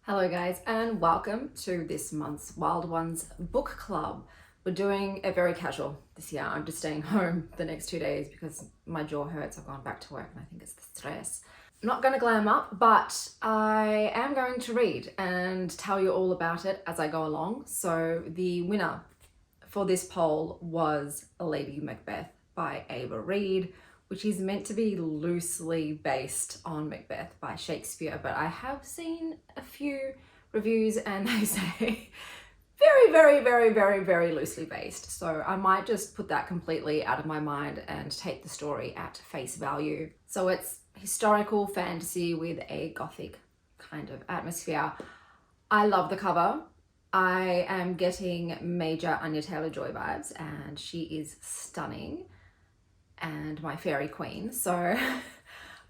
Hello guys, and welcome to this month's WildOnes book club. We're doing it very casual this year. I'm just staying home the next 2 days because my jaw hurts. I've gone back to work and I think it's the stress. I'm not going to glam up, but I am going to read and tell you all about it as I go along. So the winner for this poll was Lady Macbeth by Reid, which is meant to be loosely based on Macbeth by Shakespeare, but I have seen a few reviews and they say very loosely based. So I might just put that completely out of my mind and take the story at face value. So it's historical fantasy with a gothic kind of atmosphere. I love the cover. I am getting major Anya Taylor-Joy vibes and she is stunning and my fairy queen, so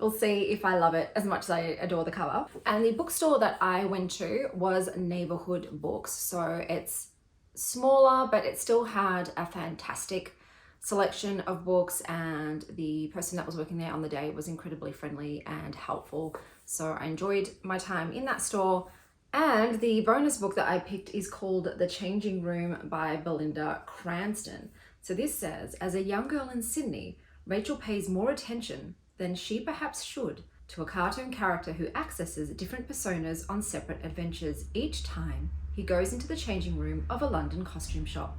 we'll see if I love it as much as I adore the cover. And the bookstore that I went to was Neighborhood Books, so it's smaller but it still had a fantastic selection of books, and the person that was working there on the day was incredibly friendly and helpful, so I enjoyed my time in that store. And the bonus book that I picked is called HCanging Room by Belinda Cranston. So this says, as a young girl in Sydney, Rachel pays more attention than she perhaps should to a cartoon character who accesses different personas on separate adventures each time he goes into the changing room of a London costume shop.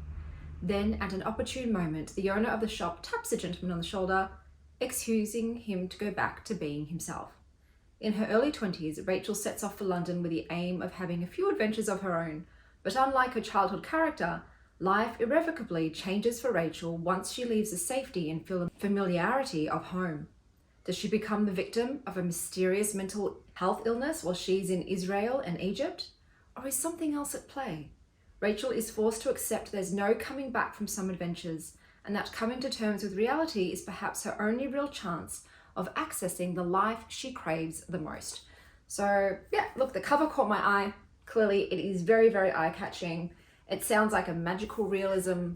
Then, at an opportune moment, the owner of the shop taps the gentleman on the shoulder, excusing him to go back to being himself. In her early 20s, Rachel sets off for London with the aim of having a few adventures of her own, but unlike her childhood character, life irrevocably changes for Rachel once she leaves the safety and familiarity of home. Does she become the victim of a mysterious mental health illness while she's in Israel and Egypt? Or is something else at play? Rachel is forced to accept there's no coming back from some adventures, and that coming to terms with reality is perhaps her only real chance of accessing the life she craves the most. So yeah, look, the cover caught my eye. Clearly it is very eye-catching. It sounds like a magical realism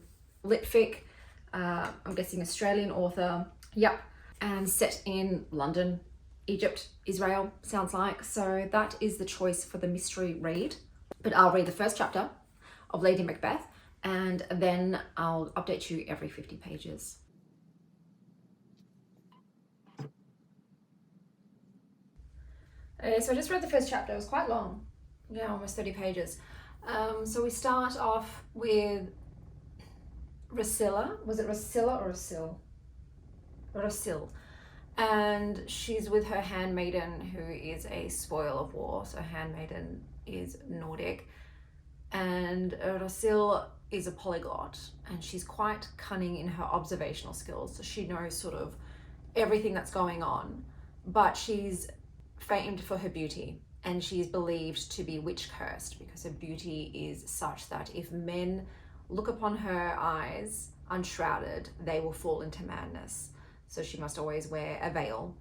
litfic. I'm guessing Australian author. Yep. And set in London, Egypt, Israel, sounds like. So that is the choice for the mystery read. But I'll read the first chapter of Lady Macbeth and then I'll update you every 50 pages. Okay, so I just read the first chapter. It was quite long. Yeah, almost 30 pages. So we start off with Racilla. Was it Racilla or Racil? Racil. And she's with her handmaiden, who is a spoil of war. So handmaiden is Nordic. And Racil is a polyglot, and she's quite cunning in her observational skills. So she knows sort of everything that's going on, but she's famed for her beauty. And she is believed to be witch cursed because her beauty is such that if men look upon her eyes unshrouded, they will fall into madness. So she must always wear a veil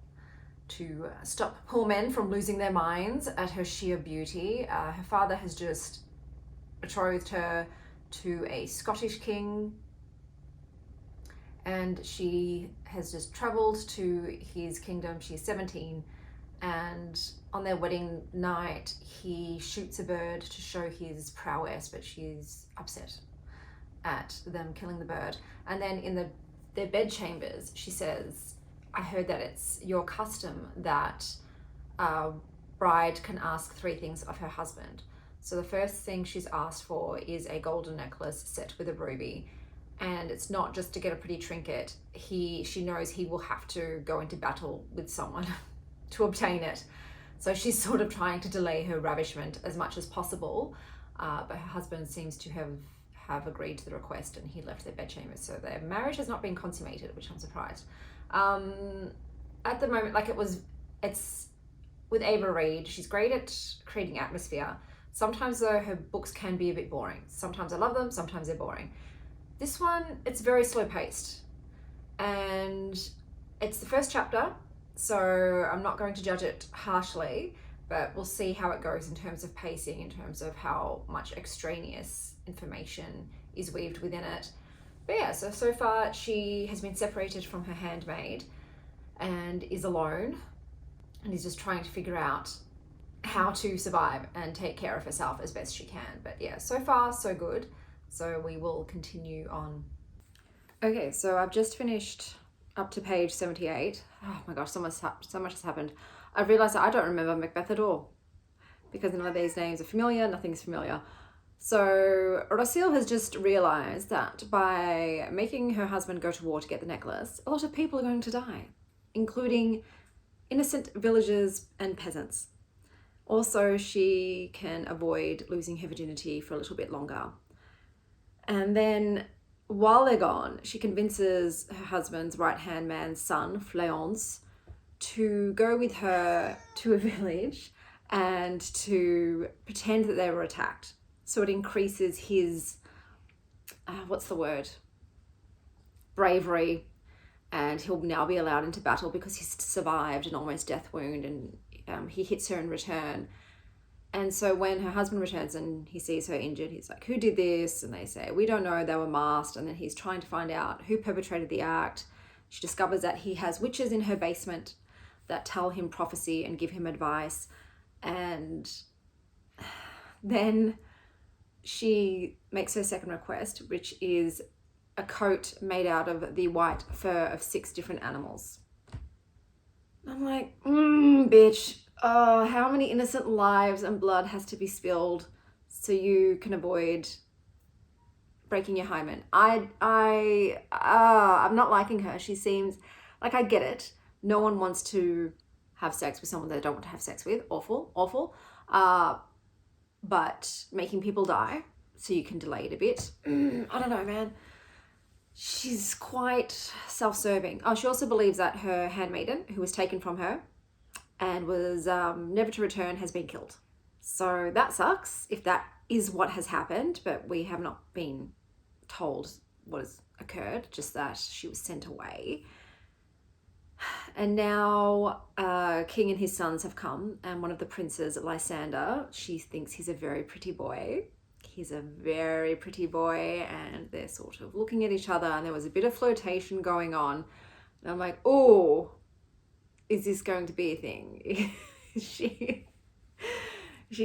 to stop poor men from losing their minds at her sheer beauty. Her father has just betrothed her to a Scottish king, and she has just traveled to his kingdom. She's 17. And on their wedding night, he shoots a bird to show his prowess, but she's upset at them killing the bird. And then in their bed chambers, she says, I heard that it's your custom that a bride can ask 3 things of her husband. So the first thing she's asked for is a golden necklace set with a ruby. And it's not just to get a pretty trinket. She knows he will have to go into battle with someone to obtain it. So she's sort of trying to delay her ravishment as much as possible, but her husband seems to have agreed to the request, and he left their bedchambers. So their marriage has not been consummated, which I'm surprised. At the moment, it's with Reid, she's great at creating atmosphere. Sometimes though, her books can be a bit boring. Sometimes I love them, sometimes they're boring. This one, it's very slow paced, and it's the first chapter, so I'm not going to judge it harshly, but we'll see how it goes in terms of pacing, in terms of how much extraneous information is weaved within it. But yeah, so far she has been separated from her handmaid and is alone and is just trying to figure out how to survive and take care of herself as best she can. But yeah, so far so good. So we will continue on. Okay, so I've just finished up to page 78. Oh my gosh, so much has happened. I've realized that I don't remember Macbeth at all because none of these names are familiar, nothing's familiar. So Rosil has just realized that by making her husband go to war to get the necklace, a lot of people are going to die, including innocent villagers and peasants. Also, she can avoid losing her virginity for a little bit longer. And then while they're gone, she convinces her husband's right-hand man's son, Fleance, to go with her to a village and to pretend that they were attacked. So it increases his, bravery, and he'll now be allowed into battle because he's survived an almost death wound, and he hits her in return. And so when her husband returns and he sees her injured, he's like, who did this? And they say, we don't know, they were masked. And then he's trying to find out who perpetrated the act. She discovers that he has witches in her basement that tell him prophecy and give him advice. And then she makes her second request, which is a coat made out of the white fur of 6 different animals. I'm like, bitch. Oh, how many innocent lives and blood has to be spilled so you can avoid breaking your hymen? I'm not liking her. She seems like, I get it. No one wants to have sex with someone they don't want to have sex with. Awful. But making people die so you can delay it a bit. I don't know, man. She's quite self-serving. Oh, she also believes that her handmaiden, who was taken from her and was never to return, has been killed. So that sucks if that is what has happened, but we have not been told what has occurred, just that she was sent away. And now King and his sons have come, and one of the princes, Lysander, she thinks he's a very pretty boy. He's a very pretty boy, and they're sort of looking at each other, and there was a bit of flirtation going on. And I'm like, oh, is this going to be a thing? Is she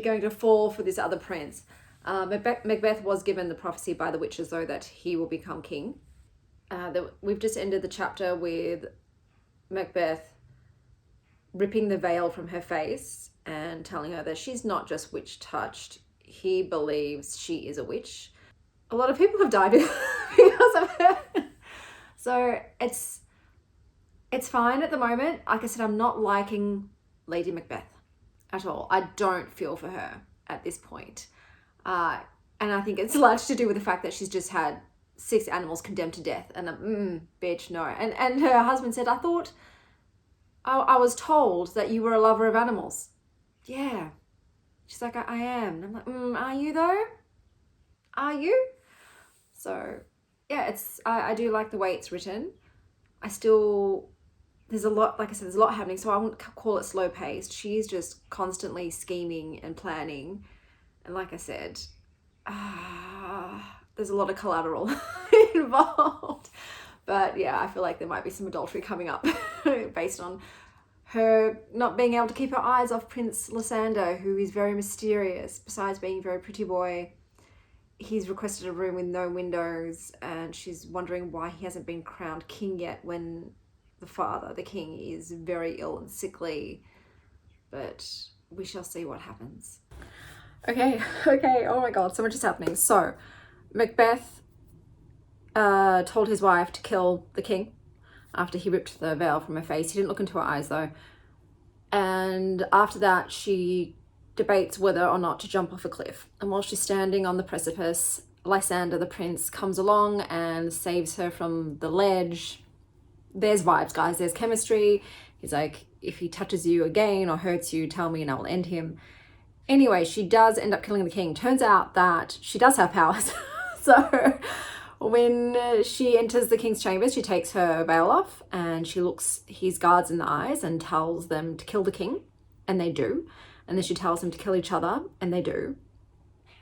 going to fall for this other prince? Macbeth was given the prophecy by the witches, though, that he will become king. We've just ended the chapter with Macbeth ripping the veil from her face and telling her that she's not just witch touched. He believes she is a witch. A lot of people have died because of her. So it's fine at the moment. Like I said, I'm not liking Lady Macbeth at all. I don't feel for her at this point. And I think it's largely to do with the fact that she's just had 6 animals condemned to death. And bitch, no. And her husband said, I was told that you were a lover of animals. Yeah. She's like, I am. And I'm like, are you though? Are you? So yeah, I do like the way it's written. There's a lot, like I said, there's a lot happening. So I won't call it slow paced. She's just constantly scheming and planning. And like I said, there's a lot of collateral involved. But yeah, I feel like there might be some adultery coming up based on her not being able to keep her eyes off Prince Lysander, who is very mysterious. Besides being a very pretty boy, he's requested a room with no windows, and she's wondering why he hasn't been crowned king yet when the king, is very ill and sickly. But we shall see what happens. Okay, oh my god, so much is happening. So Macbeth told his wife to kill the king after he ripped the veil from her face. He didn't look into her eyes though. And after that, she debates whether or not to jump off a cliff. And while she's standing on the precipice, Lysander, the prince, comes along and saves her from the ledge. There's vibes, guys. There's chemistry. He's like, if he touches you again or hurts you, tell me and I will end him. Anyway, she does end up killing the king. Turns out that she does have powers. So when she enters the king's chambers, she takes her veil off and she looks his guards in the eyes and tells them to kill the king, and they do. And then she tells them to kill each other, and they do.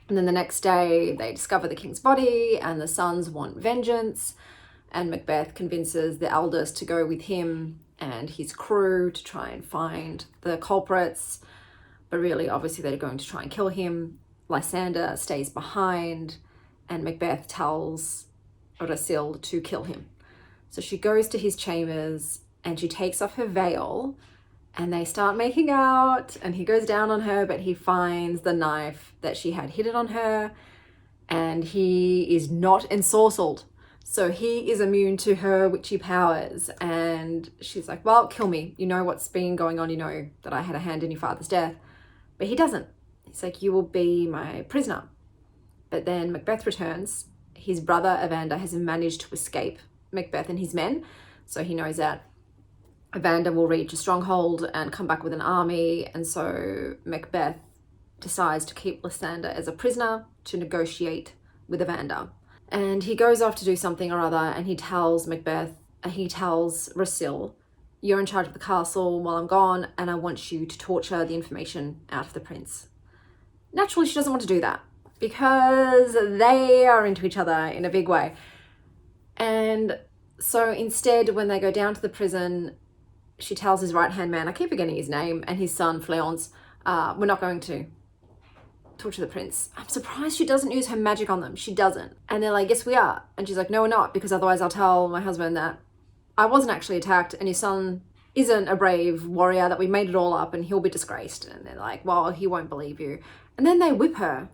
And then the next day they discover the king's body and the sons want vengeance, and Macbeth convinces the eldest to go with him and his crew to try and find the culprits. but really, obviously, they're going to try and kill him. Lysander stays behind, and Macbeth tells Orsil to kill him. So she goes to his chambers and she takes off her veil and they start making out, and he goes down on her, but he finds the knife that she had hidden on her, and he is not ensorcelled. So he is immune to her witchy powers, and she's like, well, kill me. You know what's been going on. You know that I had a hand in your father's death. But he doesn't. He's like, you will be my prisoner. But then Macbeth returns. His brother Evander has managed to escape Macbeth and his men. So he knows that Evander will reach a stronghold and come back with an army. And so Macbeth decides to keep Lysander as a prisoner to negotiate with Evander. And he goes off to do something or other, and he tells Orsil, you're in charge of the castle while I'm gone, and I want you to torture the information out of the prince. Naturally, she doesn't want to do that because they are into each other in a big way. And so instead, when they go down to the prison, she tells his right-hand man, I keep forgetting his name, and his son, Fleance, we're not going to torture the prince. I'm surprised she doesn't use her magic on them. She doesn't. And they're like, yes, we are. And she's like, no, we're not, because otherwise I'll tell my husband that I wasn't actually attacked and his son isn't a brave warrior, that we made it all up and he'll be disgraced. And they're like, well, he won't believe you. And then they whip her.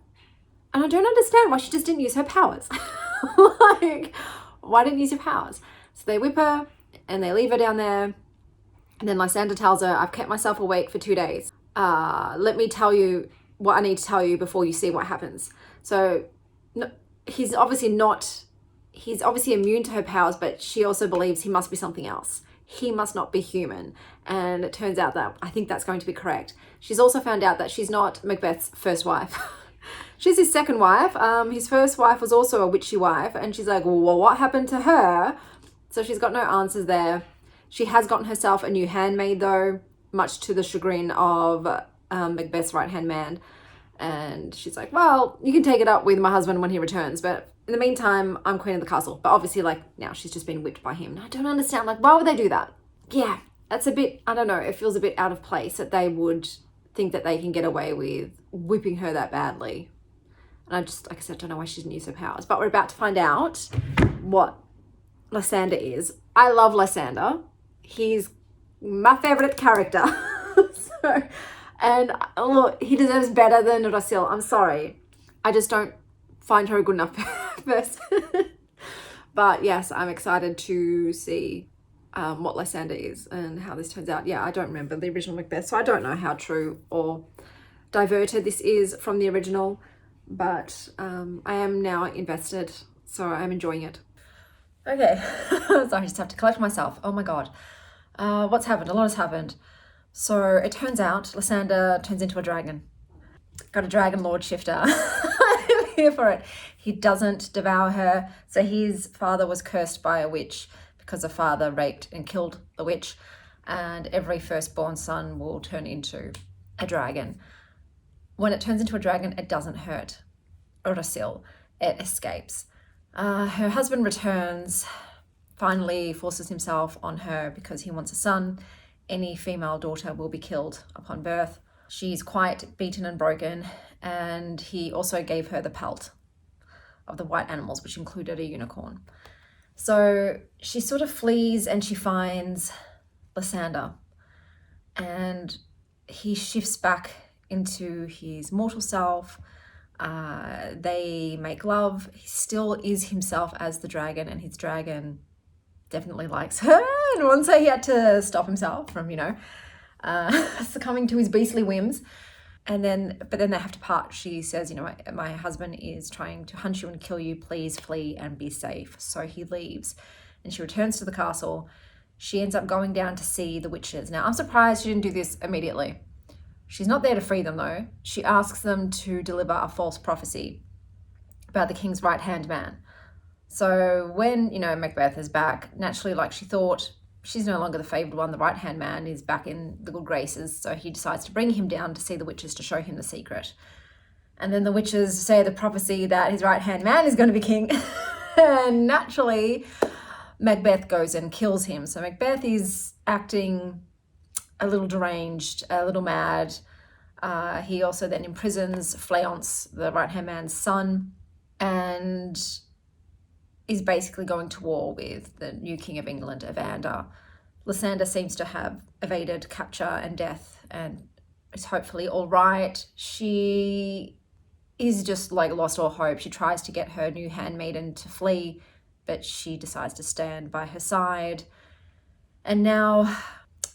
And I don't understand why she just didn't use her powers. Like, why didn't you use your powers? So they whip her and they leave her down there. And then Lysander tells her, I've kept myself awake for 2 days. Let me tell you what I need to tell you before you see what happens. So no, he's obviously immune to her powers, but she also believes he must be something else. He must not be human. And it turns out that I think that's going to be correct. She's also found out that she's not Macbeth's first wife. She's his second wife. His first wife was also a witchy wife. And she's like, well, what happened to her? So she's got no answers there. She has gotten herself a new handmaid, though, much to the chagrin of Macbeth's right-hand man. And she's like, well, you can take it up with my husband when he returns. But in the meantime, I'm queen of the castle. But obviously, like, now she's just been whipped by him. And I don't understand, like, why would they do that? Yeah, that's a bit, I don't know, it feels a bit out of place that they would think that they can get away with whipping her that badly. And I just, like I said, don't know why she didn't use her powers. But we're about to find out what Lysander is. I love Lysander. He's my favorite character. And look, he deserves better than Orsil. I'm sorry. I just don't find her a good enough person. But yes, I'm excited to see what Lysander is and how this turns out. Yeah, I don't remember the original Macbeth, so I don't know how true or diverted this is from the original. But I am now invested, so I'm enjoying it. Okay, so I just have to collect myself. Oh my God. What's happened? A lot has happened. So it turns out Lysander turns into a dragon. Got a dragon lord shifter. I'm here for it. He doesn't devour her. So his father was cursed by a witch because the father raped and killed the witch. And every firstborn son will turn into a dragon. When it turns into a dragon, it doesn't hurt Orsil. It escapes. Her husband returns, finally forces himself on her because he wants a son. Any female daughter will be killed upon birth. She's quite beaten and broken, and he also gave her the pelt of the white animals, which included a unicorn. So she sort of flees and she finds Lysander, and he shifts back into his mortal self. They make love. He still is himself as the dragon, and his dragon definitely likes her. And once he had to stop himself from, succumbing to his beastly whims. But then they have to part. She says, my husband is trying to hunt you and kill you. Please flee and be safe. So he leaves and she returns to the castle. She ends up going down to see the witches. Now, I'm surprised she didn't do this immediately. She's not there to free them, though. She asks them to deliver a false prophecy about the king's right-hand man. So when, Macbeth is back, naturally, like she thought, she's no longer the favoured one. The right-hand man is back in the good graces. So he decides to bring him down to see the witches to show him the secret. And then the witches say the prophecy that his right-hand man is going to be king. And naturally, Macbeth goes and kills him. So Macbeth is acting a little deranged, a little mad. He also then imprisons Fleance, the right-hand man's son, and is basically going to war with the new King of England, Evander. Lysander seems to have evaded capture and death and is hopefully all right. She is just like lost all hope. She tries to get her new handmaiden to flee, but she decides to stand by her side. And now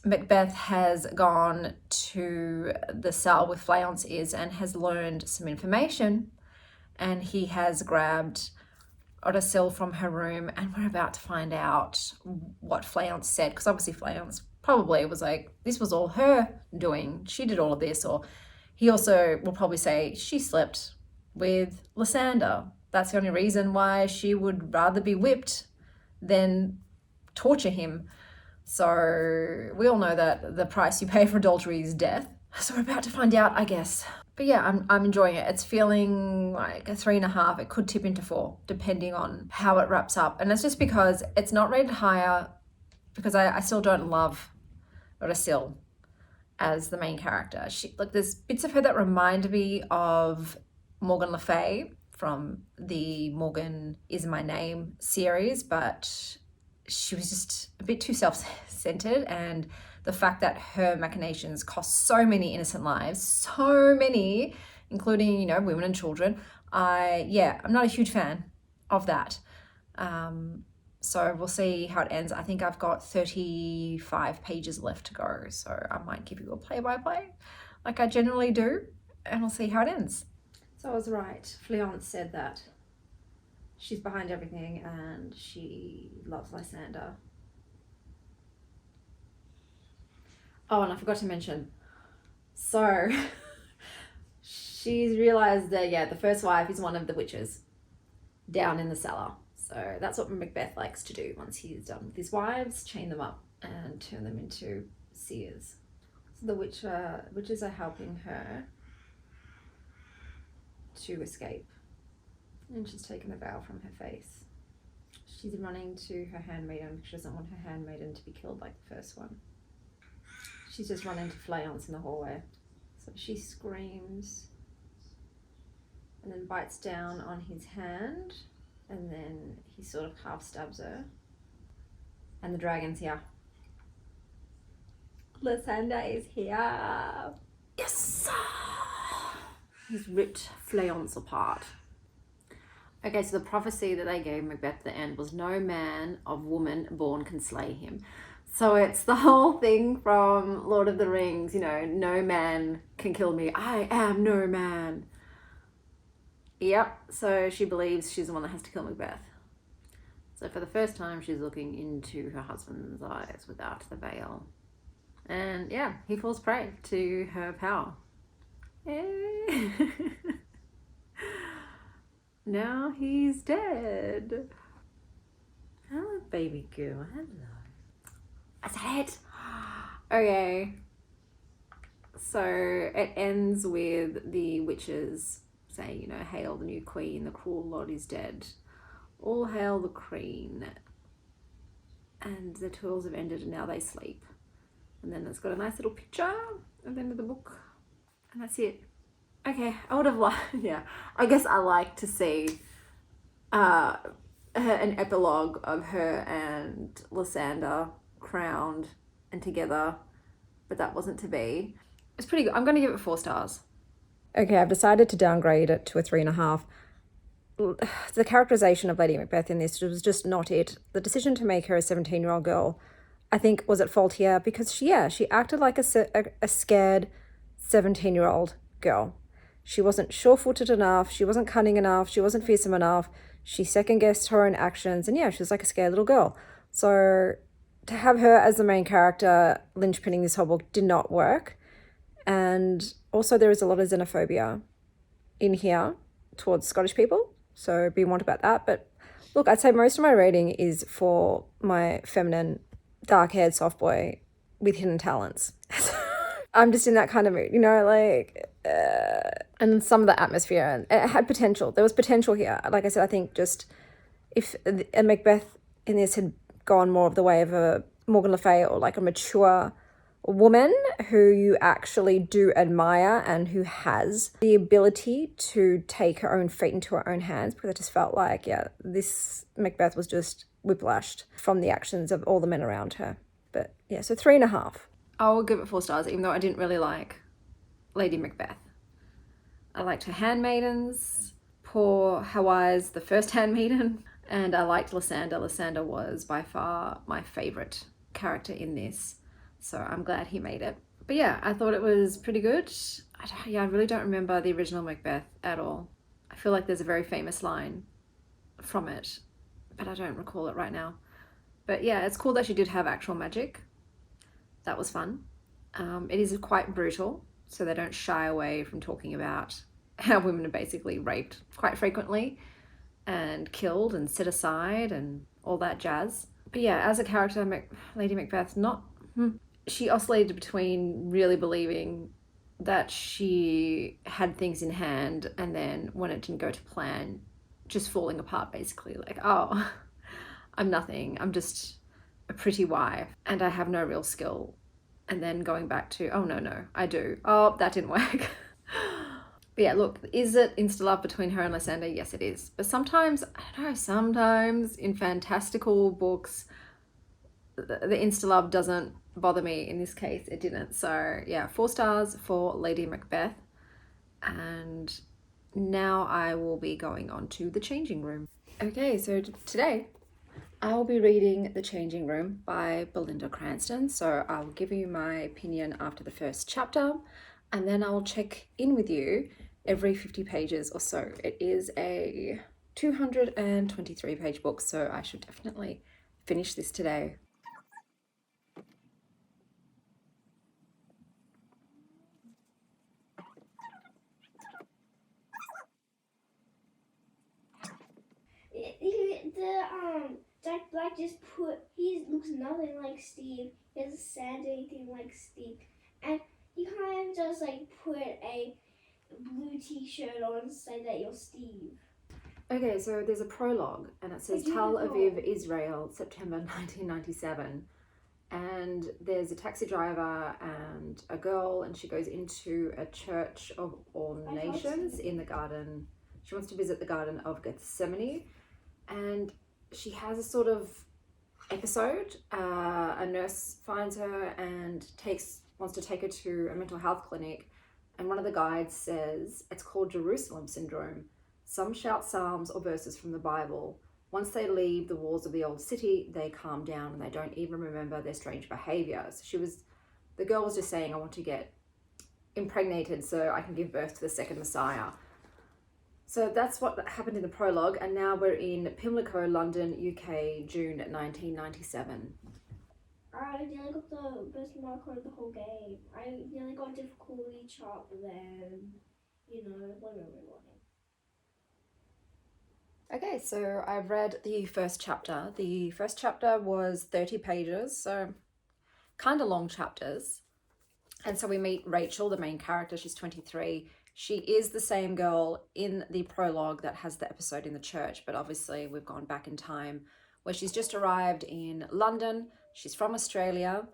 Macbeth has gone to the cell where Fleance is and has learned some information, and he has grabbed Odyssey from her room, and we're about to find out what Fleance said, because obviously Fleance probably was like, this was all her doing, she did all of this. Or he also will probably say she slept with Lysander. That's the only reason why she would rather be whipped than torture him. So we all know that the price you pay for adultery is death. So we're about to find out, I guess. But yeah, I'm enjoying it. It's feeling like a 3.5. It could tip into 4, depending on how it wraps up. And it's just because it's not rated higher, because I still don't love Odyssey as the main character. There's bits of her that remind me of Morgan Le Fay from the Morgan Is My Name series, but she was just a bit too self-centered, and the fact that her machinations cost so many innocent lives, so many, including, women and children, I'm not a huge fan of that. So we'll see how it ends. I think I've got 35 pages left to go, so I might give you a play-by-play like I generally do, and we'll see how it ends. So I was right. Fleance said that she's behind everything and she loves Lysander. Oh, and I forgot to mention. So she's realized that, the first wife is one of the witches down in the cellar. So that's what Macbeth likes to do once he's done with his wives, chain them up and turn them into seers. So the witches are helping her to escape. And she's taken the veil from her face. She's running to her handmaiden because she doesn't want her handmaiden to be killed like the first one. She's just run into Fleance in the hallway. So she screams and then bites down on his hand, and then he sort of half stabs her. And the dragon's here. Lysander is here. Yes! He's ripped Fleance apart. Okay, so the prophecy that they gave Macbeth at the end was, no man of woman born can slay him. So it's the whole thing from Lord of the Rings, no man can kill me. I am no man. Yep, so she believes she's the one that has to kill Macbeth. So for the first time, she's looking into her husband's eyes without the veil. And yeah, he falls prey to her power. Now he's dead. Hello, baby girl. Hello. Is that it? Okay. So it ends with the witches saying, hail the new queen, the cruel lord is dead. All hail the queen. And the toils have ended and now they sleep. And then it's got a nice little picture at the end of the book. And that's it. Okay, I would have liked, I guess I like to see an epilogue of her and Lysander crowned and together, but that wasn't to be. It's pretty good. I'm going to give it 4 stars. Okay, I've decided to downgrade it to a 3.5. The characterization of Lady Macbeth in this was just not it. The decision to make her a 17-year-old girl, I think, was at fault here because she acted like a scared 17-year-old girl. She wasn't sure-footed enough. She wasn't cunning enough. She wasn't fearsome enough. She second-guessed her own actions. And she was like a scared little girl. So to have her as the main character, linchpinning this whole book, did not work. And also there is a lot of xenophobia in here towards Scottish people. So be warned about that. But look, I'd say most of my rating is for my feminine, dark-haired soft boy with hidden talents. I'm just in that kind of mood, and some of the atmosphere, and it had potential. There was potential here. Like I said, I think just if a Macbeth in this had gone more of the way of a Morgan Le Fay or like a mature woman who you actually do admire and who has the ability to take her own fate into her own hands, because I just felt like, yeah, this Macbeth was just whiplashed from the actions of all the men around her. But yeah, so 3.5. I'll give it 4 stars, even though I didn't really like Lady Macbeth. I liked her handmaidens, poor Hawaii's the first handmaiden, and I liked Lysander. Lysander was by far my favourite character in this, so I'm glad he made it. But yeah, I thought it was pretty good. I really don't remember the original Macbeth at all. I feel like there's a very famous line from it, but I don't recall it right now. But yeah, it's cool that she did have actual magic. That was fun. It is quite brutal, so they don't shy away from talking about how women are basically raped quite frequently and killed and set aside and all that jazz. But yeah, as a character, Lady Macbeth, she oscillated between really believing that she had things in hand, and then when it didn't go to plan, just falling apart basically, like, oh, I'm nothing, I'm just a pretty wife and I have no real skill. And then going back to, oh no, I do. Oh, that didn't work. But yeah, look, is it insta-love between her and Lysander? Yes, it is. But sometimes, I don't know, sometimes in fantastical books, the insta-love doesn't bother me. In this case, it didn't. So yeah, 4 stars for Lady Macbeth. And now I will be going on to The Changing Room. Okay, so today I'll be reading The Changing Room by Belinda Cranston. So I'll give you my opinion after the first chapter, and then I'll check in with you every 50 pages or so. It is a 223 page book, so I should definitely finish this today. Jack Black he looks nothing like Steve. He doesn't sound anything like Steve. And he kind of just like put a blue t-shirt on and say that you're Steve. Okay, so there's a prologue and it says Tel Aviv, Israel, September 1997. And there's a taxi driver and a girl, and she goes into a church of all nations in the garden. She wants to visit the Garden of Gethsemane, and she has a sort of episode. A nurse finds her and wants to take her to a mental health clinic, and one of the guides says it's called Jerusalem syndrome. Some shout psalms or verses from the Bible. Once they leave the walls of the old city, they calm down and they don't even remember their strange behaviors. The girl was just saying, I want to get impregnated so I can give birth to the second Messiah. So that's what happened in the prologue, and now we're in Pimlico, London, UK, June 1997. I nearly got the best marker of the whole game. I nearly got difficulty chart, but then, whatever. Okay, so I've read the first chapter. The first chapter was 30 pages, so kind of long chapters. And so we meet Rachel, the main character. She's 23. She is the same girl in the prologue that has the episode in the church, but obviously we've gone back in time where she's just arrived in London. She's from Australia.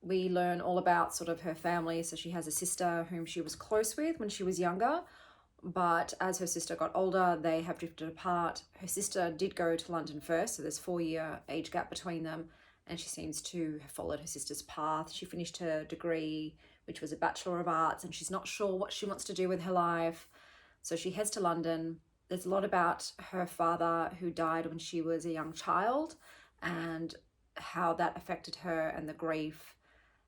We learn all about sort of her family. So she has a sister whom she was close with when she was younger, but as her sister got older, they have drifted apart. Her sister did go to London first, so there's 4-year age gap between them, and she seems to have followed her sister's path. She finished her degree, which was a Bachelor of Arts, and she's not sure what she wants to do with her life. So she heads to London. There's a lot about her father who died when she was a young child and how that affected her and the grief.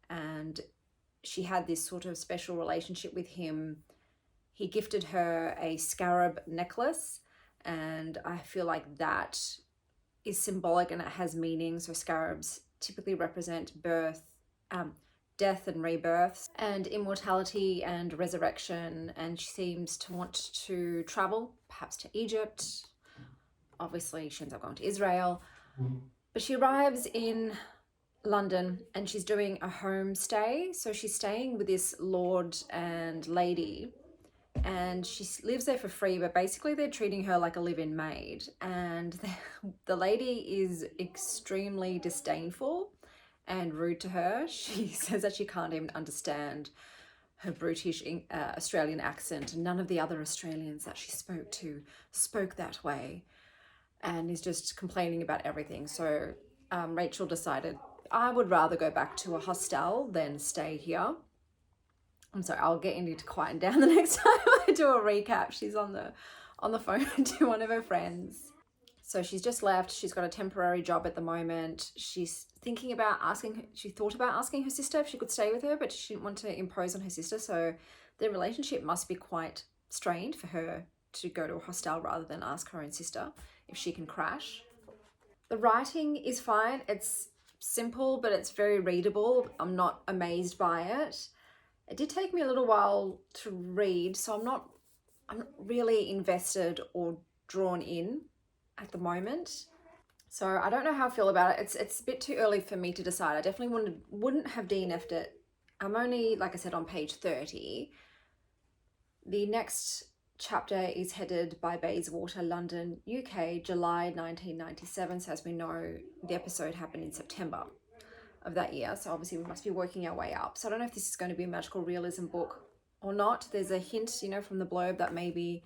And she had this sort of special relationship with him. He gifted her a scarab necklace, and I feel like that is symbolic and it has meaning. So scarabs typically represent birth, death and rebirth, and immortality and resurrection. And she seems to want to travel, perhaps to Egypt. Obviously, she ends up going to Israel. But she arrives in London and she's doing a homestay. So she's staying with this lord and lady, and she lives there for free, but basically they're treating her like a live-in maid. And the lady is extremely disdainful and rude to her. She says that she can't even understand her British Australian accent. None of the other Australians that she spoke to spoke that way, and is just complaining about everything. So Rachel decided, I would rather go back to a hostel than stay here. I'm sorry, I'll get Indy to quieten down the next time I do a recap. She's on the phone to one of her friends. So she's just left. She's got a temporary job at the moment. She's thinking about she thought about asking her sister if she could stay with her, but she didn't want to impose on her sister. So their relationship must be quite strained for her to go to a hostel rather than ask her own sister if she can crash. The writing is fine. It's simple, but it's very readable. I'm not amazed by it. It did take me a little while to read, so I'm not really invested or drawn in at the moment. So I don't know how I feel about it. It's a bit too early for me to decide. I definitely wouldn't have DNF'd it. I'm only, like I said, on page 30. The next chapter is headed by Bayswater, London, UK, July 1997. So as we know, the episode happened in September of that year. So obviously we must be working our way up. So I don't know if this is going to be a magical realism book or not. There's a hint, you know, from the blurb that maybe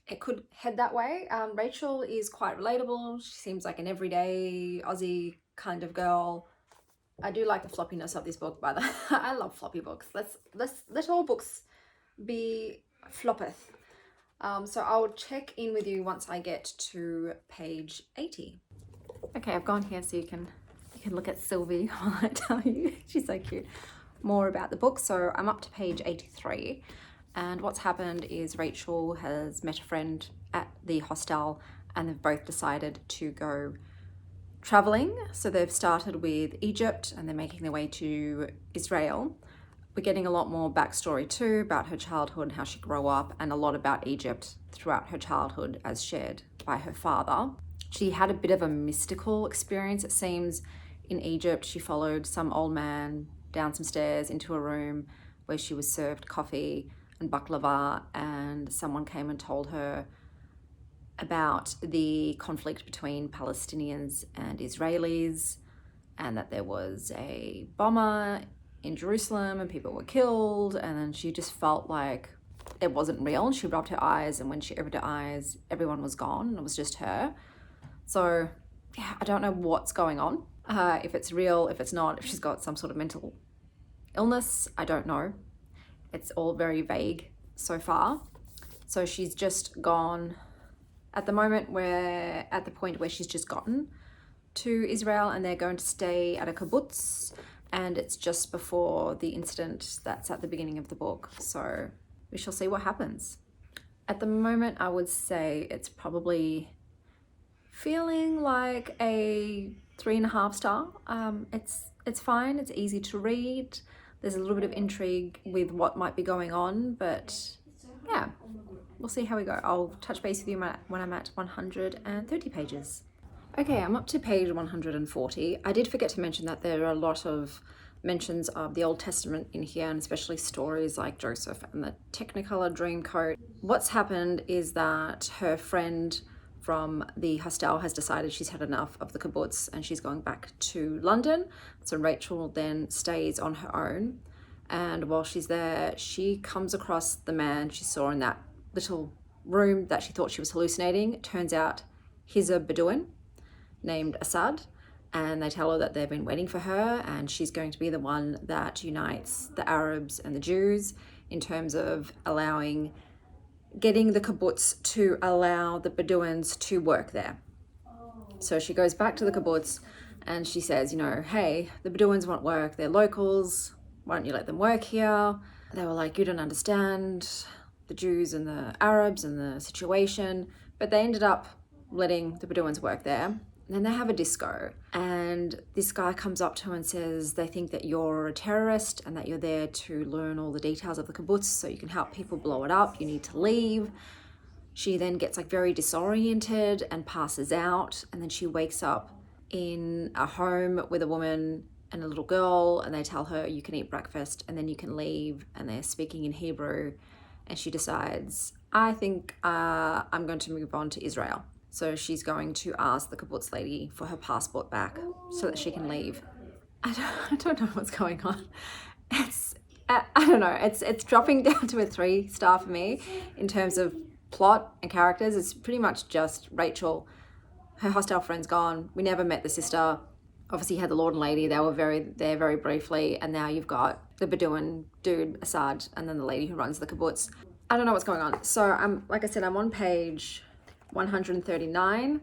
it could head that way. Rachel is quite relatable. She seems like an everyday Aussie kind of girl. I do like the floppiness of this book, by the way. I love floppy books. Let all books be floppeth. So I'll check in with you once I get to page 80. Okay, I've gone here so you can look at Sylvie while I tell you, she's so cute, more about the book. So I'm up to page 83, and what's happened is Rachel has met a friend at the hostel and they've both decided to go traveling. So they've started with Egypt and they're making their way to Israel. We're getting a lot more backstory too about her childhood and how she grew up, and a lot about Egypt throughout her childhood as shared by her father. She had a bit of a mystical experience, it seems. In Egypt, she followed some old man down some stairs into a room where she was served coffee and baklava, and someone came and told her about the conflict between Palestinians and Israelis, and that there was a bomber in Jerusalem and people were killed, and then she just felt like it wasn't real, and she rubbed her eyes, and when she opened her eyes, everyone was gone and it was just her. So yeah, I don't know what's going on. If it's real, if it's not, if she's got some sort of mental illness, I don't know. It's all very vague so far. So she's just gone, at the moment we're at the point where she's just gotten to Israel and they're going to stay at a kibbutz, and it's just before the incident that's at the beginning of the book. So we shall see what happens. At the moment, I would say it's probably feeling like a 3.5 star. It's fine, it's easy to read. There's a little bit of intrigue with what might be going on, but yeah, we'll see how we go. I'll touch base with you when I'm at 130 pages. Okay, I'm up to page 140. I did forget to mention that there are a lot of mentions of the Old Testament in here, and especially stories like Joseph and the Technicolor Dreamcoat. What's happened is that her friend from the hostel has decided she's had enough of the kibbutz and she's going back to London. So Rachel then stays on her own, and while she's there, she comes across the man she saw in that little room that she thought she was hallucinating. It turns out he's a Bedouin named Assad, and they tell her that they've been waiting for her and she's going to be the one that unites the Arabs and the Jews in terms of getting the kibbutz to allow the Bedouins to work there. So she goes back to the kibbutz and she says, you know, hey, the Bedouins want work, they're locals, why don't you let them work here? They were like, you don't understand the Jews and the Arabs and the situation, but they ended up letting the Bedouins work there. And then they have a disco, and this guy comes up to her and says they think that you're a terrorist and that you're there to learn all the details of the kibbutz so you can help people blow it up. You need to leave. She then gets like very disoriented and passes out, and then she wakes up in a home with a woman and a little girl, and they tell her you can eat breakfast and then you can leave, and they're speaking in Hebrew, and she decides, I think I'm going to move on to Israel. So she's going to ask the kibbutz lady for her passport back so that she can leave. I don't know what's going on. It's, I don't know, it's dropping down to a 3-star for me in terms of plot and characters. It's pretty much just Rachel, her hostile friend's gone. We never met the sister. Obviously you had the Lord and Lady, they were there very briefly, and now you've got the Bedouin dude, Assad, and then the lady who runs the kibbutz. I don't know what's going on. So like I said, I'm on page 139.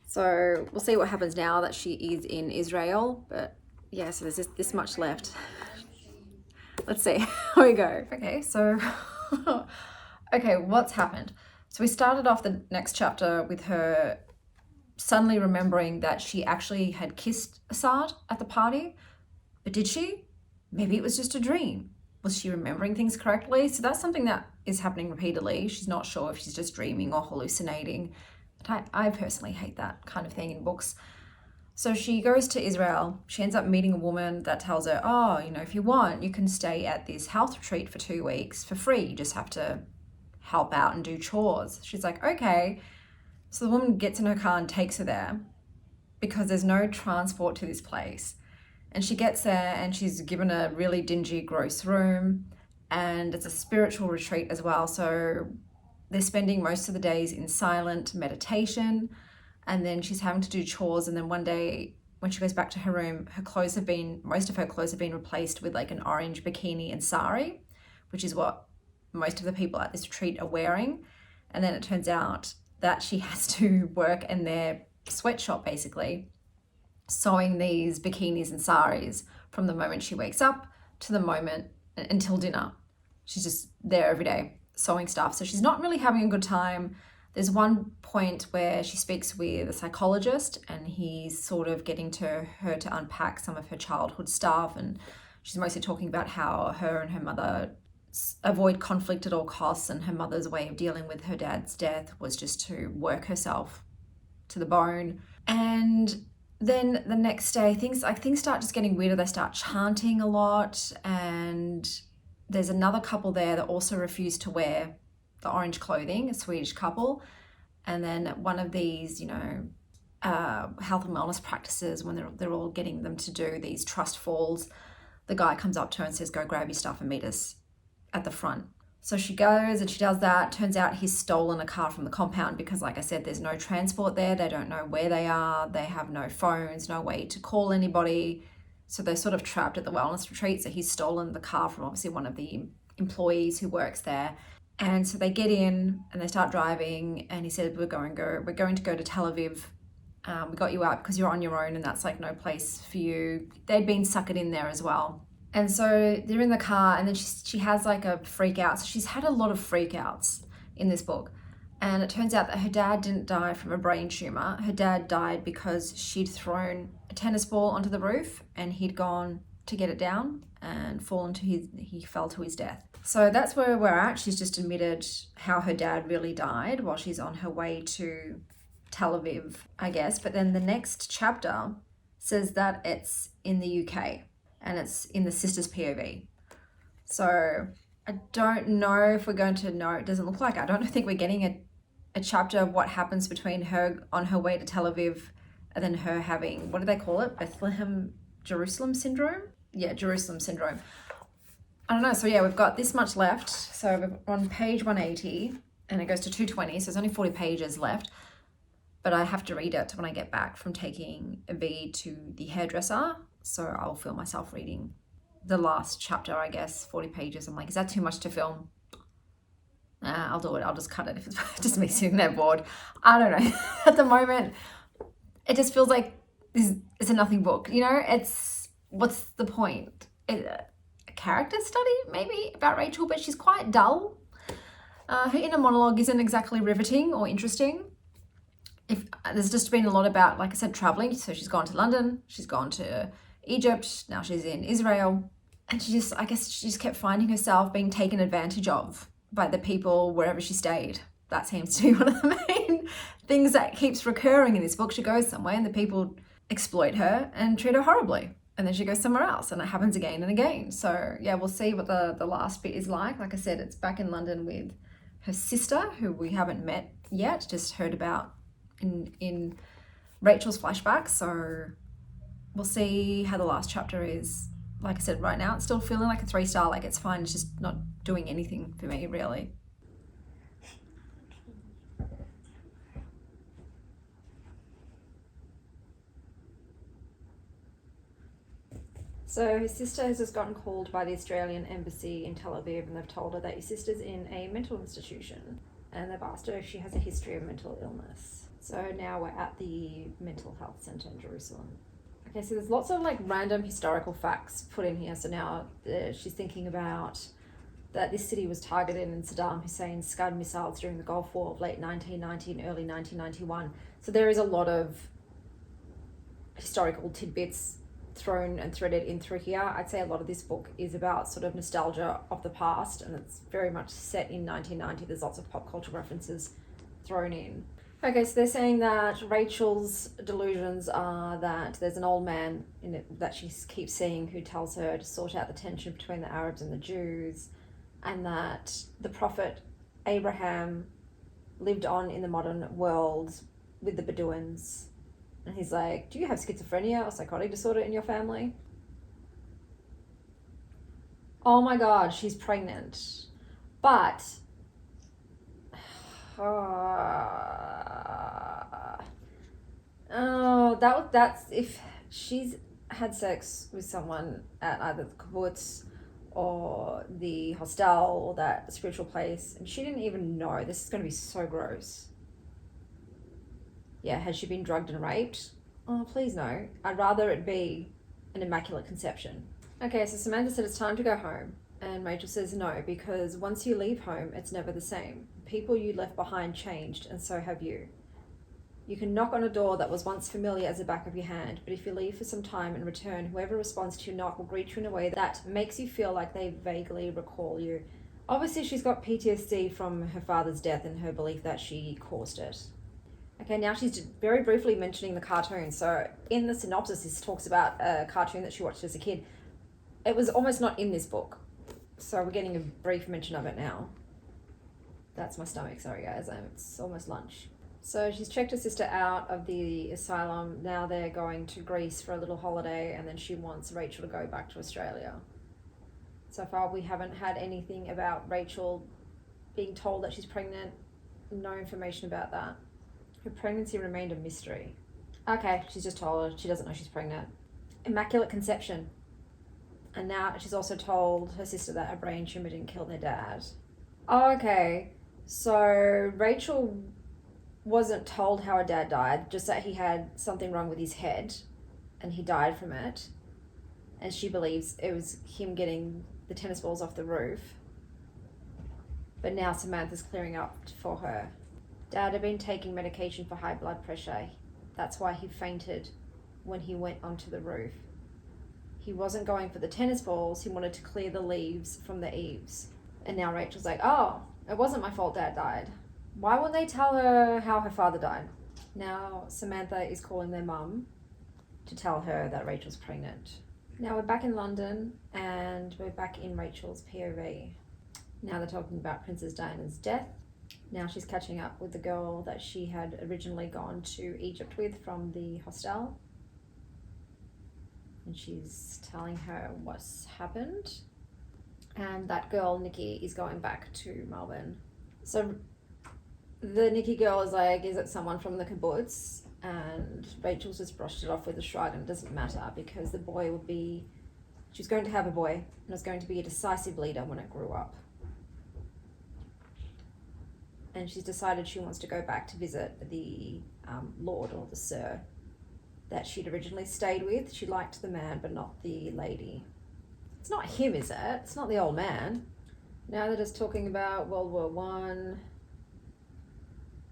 So we'll see what happens now that she is in Israel. But yeah, so there's this much left. Let's see how we go. Okay, so okay, what's happened? So we started off the next chapter with her suddenly remembering that she actually had kissed Assad at the party. But did she? Maybe it was just a dream. Was she remembering things correctly? So that's something that is happening repeatedly. She's not sure if she's just dreaming or hallucinating. But I personally hate that kind of thing in books. So she goes to Israel. She ends up meeting a woman that tells her, oh, you know, if you want, you can stay at this health retreat for 2 weeks for free. You just have to help out and do chores. She's like, okay. So the woman gets in her car and takes her there because there's no transport to this place. And she gets there and she's given a really dingy, gross room, and it's a spiritual retreat as well. So they're spending most of the days in silent meditation, and then she's having to do chores. And then one day when she goes back to her room, most of her clothes have been replaced with like an orange bikini and sari, which is what most of the people at this retreat are wearing. And then it turns out that she has to work in their sweatshop basically, sewing these bikinis and saris from the moment she wakes up to the moment until dinner. She's just there every day sewing stuff. So she's not really having a good time. There's one point where she speaks with a psychologist and he's sort of getting to her to unpack some of her childhood stuff. And she's mostly talking about how her and her mother avoid conflict at all costs, and her mother's way of dealing with her dad's death was just to work herself to the bone. And then the next day, things start just getting weirder. They start chanting a lot, and there's another couple there that also refuse to wear the orange clothing, a Swedish couple. And then one of these, health and wellness practices, when they're all getting them to do these trust falls, the guy comes up to her and says, go grab your stuff and meet us at the front. So she goes and she does that. Turns out he's stolen a car from the compound because, like I said, there's no transport there. They don't know where they are. They have no phones, no way to call anybody. So they're sort of trapped at the wellness retreat. So he's stolen the car from obviously one of the employees who works there. And so they get in and they start driving, and he said, we're going to go to Tel Aviv. We got you out because you're on your own and that's like no place for you. They'd been suckered in there as well. And so they're in the car, and then she has like a freak out. So she's had a lot of freak outs in this book. And it turns out that her dad didn't die from a brain tumor. Her dad died because she'd thrown a tennis ball onto the roof and he'd gone to get it down and he fell to his death. So that's where we're at. She's just admitted how her dad really died while she's on her way to Tel Aviv, I guess. But then the next chapter says that it's in the UK. And it's in the sister's POV. So I don't know if we're going to know. It doesn't look like it. I don't think we're getting a chapter of what happens between her on her way to Tel Aviv and then her having, what do they call it? Jerusalem syndrome? Yeah, Jerusalem syndrome. I don't know. So yeah, we've got this much left. So we're on page 180 and it goes to 220. So there's only 40 pages left. But I have to read it when I get back from taking V to the hairdresser. So I'll film myself reading the last chapter, I guess, 40 pages. I'm like, is that too much to film? Nah, I'll do it. I'll just cut it if it's just me sitting there bored. I don't know. At the moment, it just feels like it's a nothing book. What's the point? A character study, maybe, about Rachel, but she's quite dull. Her inner monologue isn't exactly riveting or interesting. There's just been a lot about, like I said, traveling. So she's gone to London, she's gone to Egypt, now she's in Israel. And she just kept finding herself being taken advantage of by the people wherever she stayed. That seems to be one of the main things that keeps recurring in this book. She goes somewhere and the people exploit her and treat her horribly. And then she goes somewhere else and it happens again and again. So yeah, we'll see what the last bit is like. Like I said, it's back in London with her sister, who we haven't met yet, just heard about in Rachel's flashback. So we'll see how the last chapter is. Like I said, right now it's still feeling like a 3-star, like it's fine, it's just not doing anything for me really. So his sister has just gotten called by the Australian embassy in Tel Aviv, and they've told her that your sister's in a mental institution, and they've asked her if she has a history of mental illness. So now we're at the mental health centre in Jerusalem. Okay, so there's lots of like random historical facts put in here. So now she's thinking about that this city was targeted in Saddam Hussein's Scud missiles during the Gulf War of late 1990 and early 1991. So there is a lot of historical tidbits thrown and threaded in through here. I'd say a lot of this book is about sort of nostalgia of the past, and it's very much set in 1990. There's lots of pop culture references thrown in. Okay, so they're saying that Rachel's delusions are that there's an old man in it that she keeps seeing who tells her to sort out the tension between the Arabs and the Jews, and that the prophet Abraham lived on in the modern world with the Bedouins. And he's like, do you have schizophrenia or psychotic disorder in your family? Oh my God, she's pregnant. But that's if she's had sex with someone at either the kibbutz or the hostel or that spiritual place, and she didn't even know. This is going to be so gross. Yeah, has she been drugged and raped? Oh, please no. I'd rather it be an immaculate conception. Okay, so Samantha said it's time to go home. And Rachel says no, because once you leave home, it's never the same. People you left behind changed, and so have you. You can knock on a door that was once familiar as the back of your hand, but if you leave for some time and return, whoever responds to your knock will greet you in a way that makes you feel like they vaguely recall you. Obviously, she's got PTSD from her father's death and her belief that she caused it. Okay, now she's very briefly mentioning the cartoon. So in the synopsis, this talks about a cartoon that she watched as a kid. It was almost not in this book, so we're getting a brief mention of it now. That's my stomach, sorry guys, it's almost lunch. So she's checked her sister out of the asylum. Now they're going to Greece for a little holiday, and then she wants Rachel to go back to Australia. So far we haven't had anything about Rachel being told that she's pregnant. No information about that. Her pregnancy remained a mystery. Okay, she's just told her she doesn't know she's pregnant. Immaculate conception. And now she's also told her sister that a brain tumor didn't kill their dad. Oh, okay, so Rachel wasn't told how her dad died, just that he had something wrong with his head and he died from it. And she believes it was him getting the tennis balls off the roof. But now Samantha's clearing up for her. Dad had been taking medication for high blood pressure. That's why he fainted when he went onto the roof. He wasn't going for the tennis balls, he wanted to clear the leaves from the eaves. And now Rachel's like, oh, it wasn't my fault Dad died. Why wouldn't they tell her how her father died? Now Samantha is calling their mum to tell her that Rachel's pregnant. Now we're back in London and we're back in Rachel's POV. Now they're talking about Princess Diana's death. Now she's catching up with the girl that she had originally gone to Egypt with from the hostel. And she's telling her what's happened. And that girl, Nikki, is going back to Melbourne. So the Nikki girl is like, is it someone from the kibbutz? And Rachel's just brushed it off with a shrug, and it doesn't matter because the boy would be, she's going to have a boy, and it's going to be a decisive leader when it grew up. And she's decided she wants to go back to visit the Lord or the Sir that she'd originally stayed with. She liked the man, but not the lady. It's not him, is it? It's not the old man. Now they're just talking about World War One,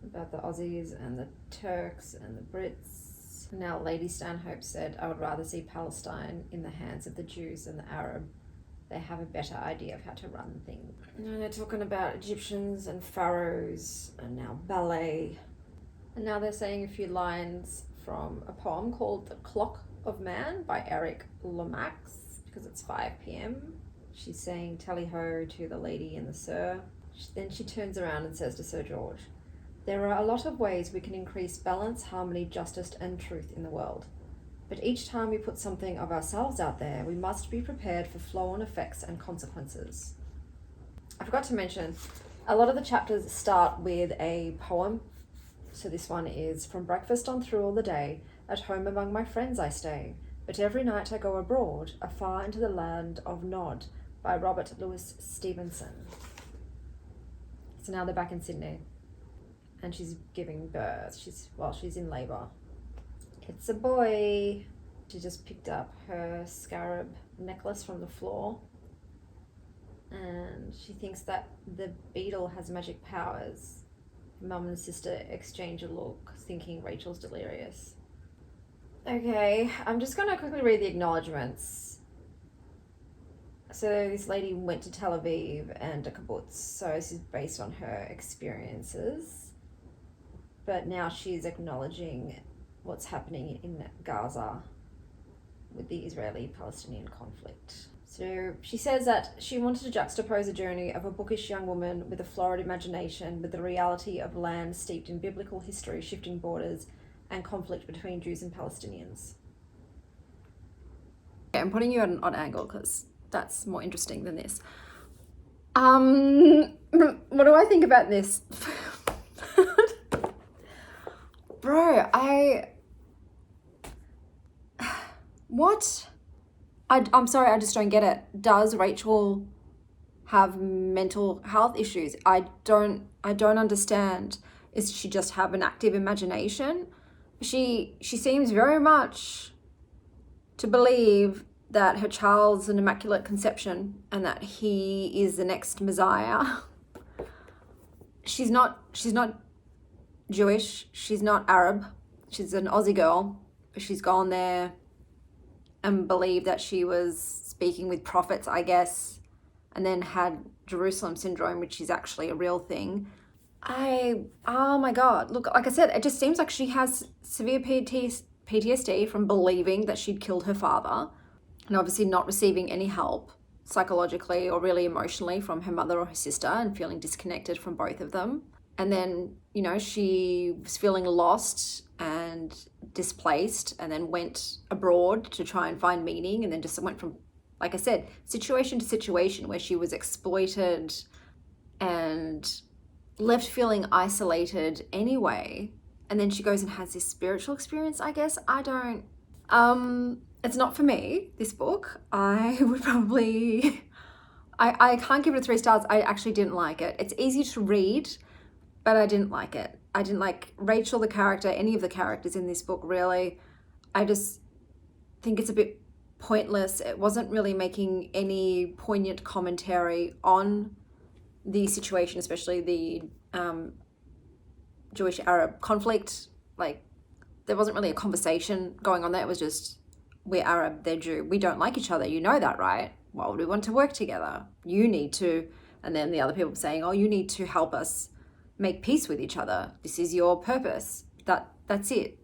about the Aussies and the Turks and the Brits. Now Lady Stanhope said, I would rather see Palestine in the hands of the Jews than the Arab. They have a better idea of how to run things. And they're talking about Egyptians and pharaohs and now ballet. And now they're saying a few lines from a poem called The Clock of Man by Eric Lomax, because it's 5 p.m. She's saying tally-ho to the lady and the sir. Then she turns around and says to Sir George, there are a lot of ways we can increase balance, harmony, justice and truth in the world. But each time we put something of ourselves out there, we must be prepared for flow-on effects and consequences. I forgot to mention, a lot of the chapters start with a poem. So this one is, "From breakfast on through all the day, at home among my friends I stay, but every night I go abroad, afar into the land of Nod," by Robert Louis Stevenson. So now they're back in Sydney and she's giving birth. She's in labour. It's a boy. She just picked up her scarab necklace from the floor and she thinks that the beetle has magic powers. Mum and sister exchange a look, thinking Rachel's delirious. Okay, I'm just going to quickly read the acknowledgements. So this lady went to Tel Aviv and a kibbutz, so this is based on her experiences. But now she's acknowledging what's happening in Gaza with the Israeli-Palestinian conflict. So she says that she wanted to juxtapose the journey of a bookish young woman with a florid imagination with the reality of land steeped in biblical history, shifting borders, and conflict between Jews and Palestinians. Okay, I'm putting you at an odd angle because that's more interesting than this. What do I think about this? Bro, what? I'm sorry, I just don't get it. Does Rachel have mental health issues? I don't understand. Is she just have an active imagination? She seems very much to believe that her child's an immaculate conception and that he is the next Messiah. She's not Jewish, she's not Arab, she's an Aussie girl, but she's gone there and believed that she was speaking with prophets, I guess, and then had Jerusalem syndrome, which is actually a real thing. Oh my God, look, like I said, it just seems like she has severe PTSD from believing that she'd killed her father and obviously not receiving any help psychologically or really emotionally from her mother or her sister and feeling disconnected from both of them. And then, you know, she was feeling lost and displaced and then went abroad to try and find meaning and then just went from, like I said, situation to situation where she was exploited and left feeling isolated anyway. And then she goes and has this spiritual experience, I guess. It's not for me, this book. I would probably, I can't give it 3 stars. I actually didn't like it. It's easy to read, but I didn't like it. I didn't like Rachel, the character, any of the characters in this book, really. I just think it's a bit pointless. It wasn't really making any poignant commentary on the situation, especially the Jewish-Arab conflict. Like, there wasn't really a conversation going on there. It was just, we're Arab, they're Jew. We don't like each other. You know that, right? Why would we want to work together? You need to. And then the other people saying, oh, you need to help us make peace with each other. This is your purpose. That's it.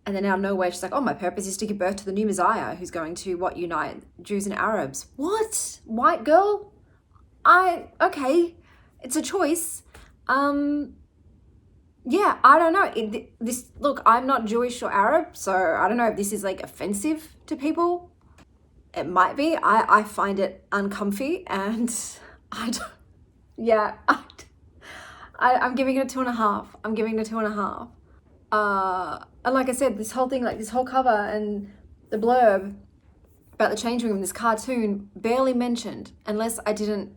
And then out of nowhere, she's like, oh, my purpose is to give birth to the new Messiah who's going to, unite Jews and Arabs. What? White girl? Okay, it's a choice. Yeah, I don't know. Look, I'm not Jewish or Arab, so I don't know if this is like offensive to people. It might be. I find it uncomfy and I'm giving it a 2.5. I'm giving it a 2.5. And like I said, this whole thing, like this whole cover and the blurb about the changing room, this cartoon barely mentioned, unless I didn't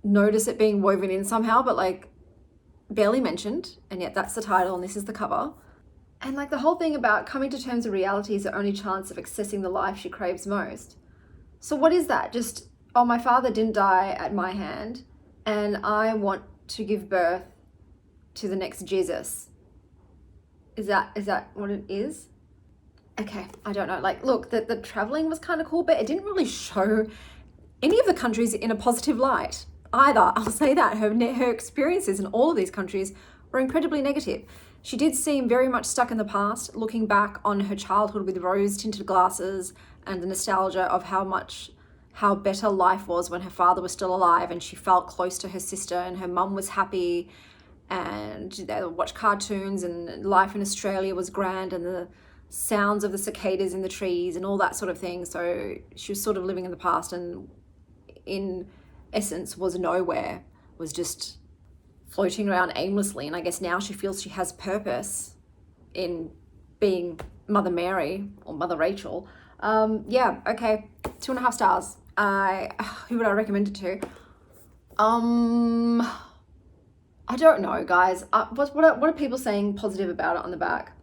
notice it being woven in somehow, but like barely mentioned, and yet that's the title and this is the cover. And like the whole thing about coming to terms with reality is the only chance of accessing the life she craves most. So what is that? Just, oh, my father didn't die at my hand and I want to give birth to the next Jesus. Is that what it is? Okay, I don't know. Like, look, the traveling was kind of cool, but it didn't really show any of the countries in a positive light either. I'll say that. Her experiences in all of these countries were incredibly negative. She did seem very much stuck in the past, looking back on her childhood with rose-tinted glasses and the nostalgia of how better life was when her father was still alive and she felt close to her sister and her mum was happy and they watched cartoons and life in Australia was grand and the sounds of the cicadas in the trees and all that sort of thing. So she was sort of living in the past, and in essence was nowhere, was just floating around aimlessly. And I guess now she feels she has purpose in being Mother Mary or Mother Rachel. Yeah, okay, 2.5 stars. Who would I recommend it to? I don't know, guys. What are people saying positive about it on the back?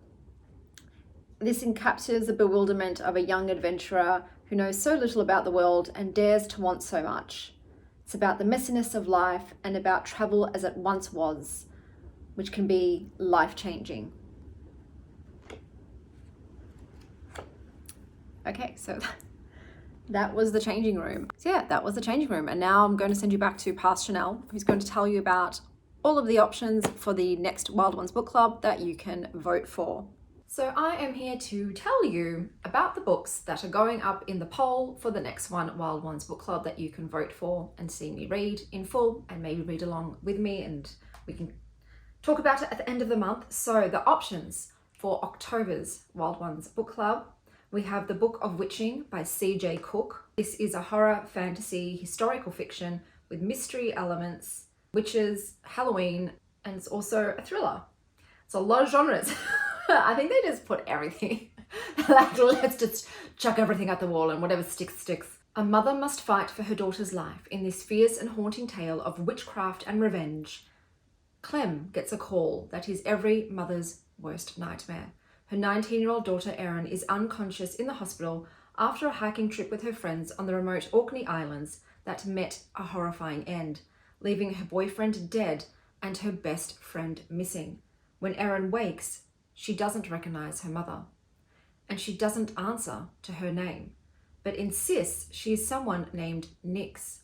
This encapsulates the bewilderment of a young adventurer who knows so little about the world and dares to want so much. It's about the messiness of life and about travel as it once was, which can be life-changing. Okay, so that was The Changing Room. So yeah, that was The Changing Room. And now I'm going to send you back to Past Chanel, who's going to tell you about all of the options for the next Wild Ones book club that you can vote for. So I am here to tell you about the books that are going up in the poll for the next one Wild Ones book club that you can vote for and see me read in full, and maybe read along with me, and we can talk about it at the end of the month. So the options for October's Wild Ones book club: we have The Book of Witching by C.J. Cook. This is a horror, fantasy, historical fiction with mystery elements, witches, Halloween, and it's also a thriller. It's a lot of genres. I think they just put everything. Like, let's just chuck everything at the wall and whatever sticks, sticks. A mother must fight for her daughter's life in this fierce and haunting tale of witchcraft and revenge. Clem gets a call that is every mother's worst nightmare. Her 19-year-old daughter Erin is unconscious in the hospital after a hiking trip with her friends on the remote Orkney Islands that met a horrifying end, leaving her boyfriend dead and her best friend missing. When Erin wakes, she doesn't recognize her mother, and she doesn't answer to her name, but insists she is someone named Nix.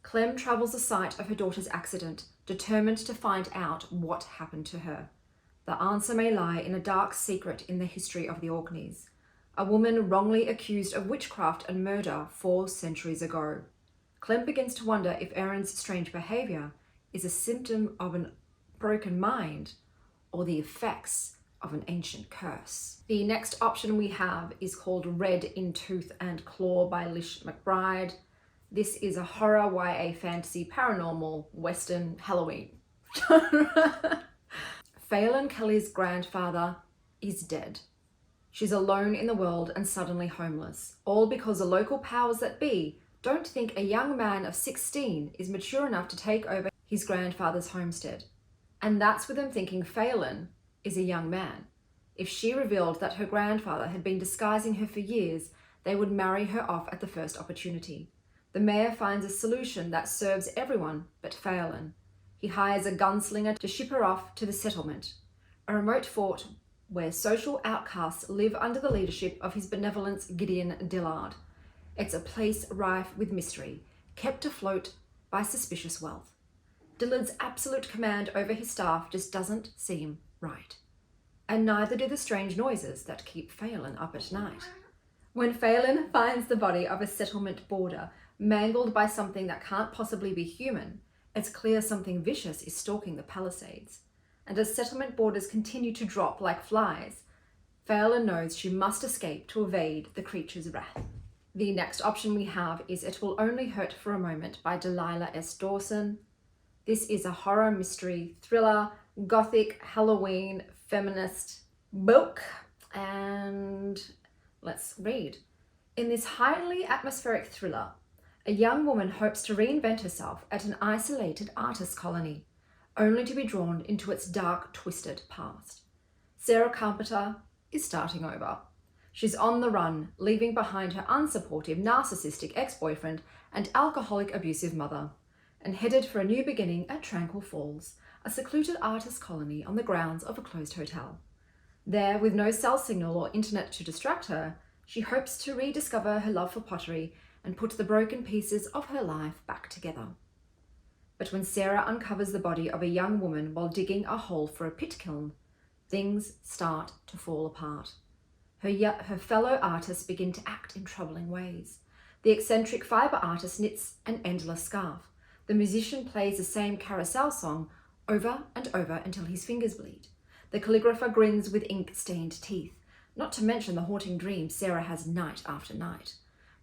Clem travels the site of her daughter's accident, determined to find out what happened to her. The answer may lie in a dark secret in the history of the Orkneys, a woman wrongly accused of witchcraft and murder 4 centuries ago. Clem begins to wonder if Erin's strange behaviour is a symptom of a broken mind or the effects of an ancient curse. The next option we have is called Red in Tooth and Claw by Lish McBride. This is a horror, YA, fantasy, paranormal, western, Halloween. Phelan Kelly's grandfather is dead. She's alone in the world and suddenly homeless, all because the local powers that be don't think a young man of 16 is mature enough to take over his grandfather's homestead. And that's with them thinking Phelan is a young man. If she revealed that her grandfather had been disguising her for years, they would marry her off at the first opportunity. The mayor finds a solution that serves everyone but Phelan. He hires a gunslinger to ship her off to the settlement, a remote fort where social outcasts live under the leadership of his benevolence Gideon Dillard. It's a place rife with mystery, kept afloat by suspicious wealth. Dillard's absolute command over his staff just doesn't seem right. And neither do the strange noises that keep Phelan up at night. When Phelan finds the body of a settlement boarder mangled by something that can't possibly be human, it's clear something vicious is stalking the Palisades. And as settlement boarders continue to drop like flies, Phelan knows she must escape to evade the creature's wrath. The next option we have is It Will Only Hurt for a Moment by Delilah S. Dawson. This is a horror, mystery, thriller, gothic, Halloween, feminist book. And let's read. In this highly atmospheric thriller, a young woman hopes to reinvent herself at an isolated artist colony, only to be drawn into its dark, twisted past. Sarah Carpenter is starting over. She's on the run, leaving behind her unsupportive, narcissistic ex-boyfriend and alcoholic, abusive mother, and headed for a new beginning at Tranquil Falls, a secluded artist colony on the grounds of a closed hotel. There, with no cell signal or internet to distract her, she hopes to rediscover her love for pottery and put the broken pieces of her life back together. But when Sarah uncovers the body of a young woman while digging a hole for a pit kiln, things start to fall apart. Her fellow artists begin to act in troubling ways. The eccentric fibre artist knits an endless scarf. The musician plays the same carousel song over and over until his fingers bleed. The calligrapher grins with ink-stained teeth. not to mention the haunting dreams Sarah has night after night.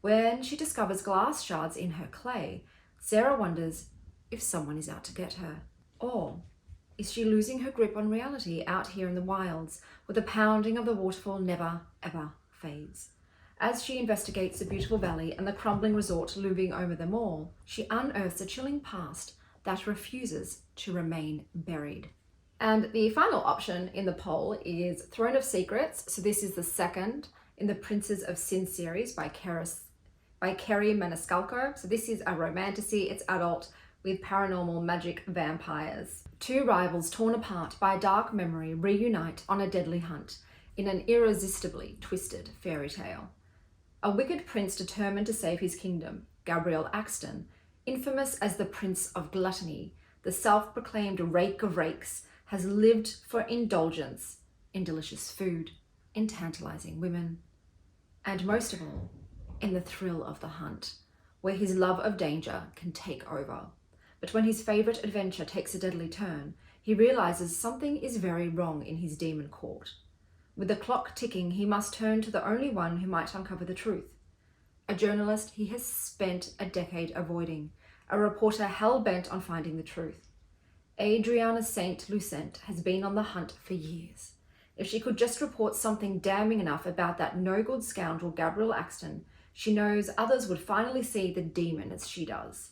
When she discovers glass shards in her clay, Sarah wonders if someone is out to get her. Or is she losing her grip on reality out here in the wilds, where the pounding of the waterfall never, ever fades? As she investigates the beautiful valley and the crumbling resort looming over them all, she unearths a chilling past that refuses to remain buried. And the final option in the poll is Throne of Secrets. So this is the second in the Princes of Sin series by Kerry Maniscalco. So this is a romantasy, it's adult, with paranormal magic vampires. Two rivals torn apart by a dark memory reunite on a deadly hunt in an irresistibly twisted fairy tale. A wicked prince determined to save his kingdom, Gabriel Axton, infamous as the Prince of Gluttony, the self-proclaimed rake of rakes, has lived for indulgence in delicious food, in tantalizing women, and most of all, in the thrill of the hunt, where his love of danger can take over. But when his favourite adventure takes a deadly turn, he realises something is very wrong in his demon court. With the clock ticking, he must turn to the only one who might uncover the truth. A journalist he has spent a decade avoiding, a reporter hell-bent on finding the truth. Adriana St. Lucent has been on the hunt for years. If she could just report something damning enough about that no-good scoundrel Gabriel Axton, she knows others would finally see the demon as she does.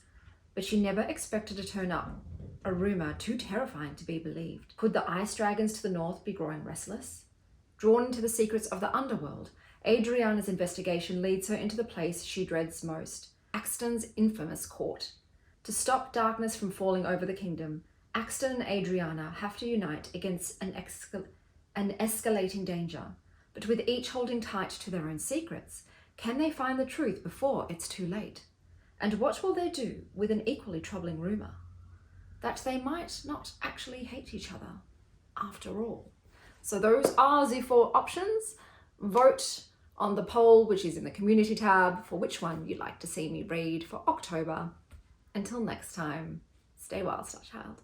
But she never expected to turn up, a rumour too terrifying to be believed. Could the ice dragons to the north be growing restless? Drawn into the secrets of the underworld, Adriana's investigation leads her into the place she dreads most, Axton's infamous court. To stop darkness from falling over the kingdom, Axton and Adriana have to unite against an escalating danger. But with each holding tight to their own secrets, can they find the truth before it's too late? And what will they do with an equally troubling rumour? That they might not actually hate each other after all. So those are the 4 options. Vote on the poll, which is in the community tab, for which one you'd like to see me read for October. Until next time, stay wild, star child.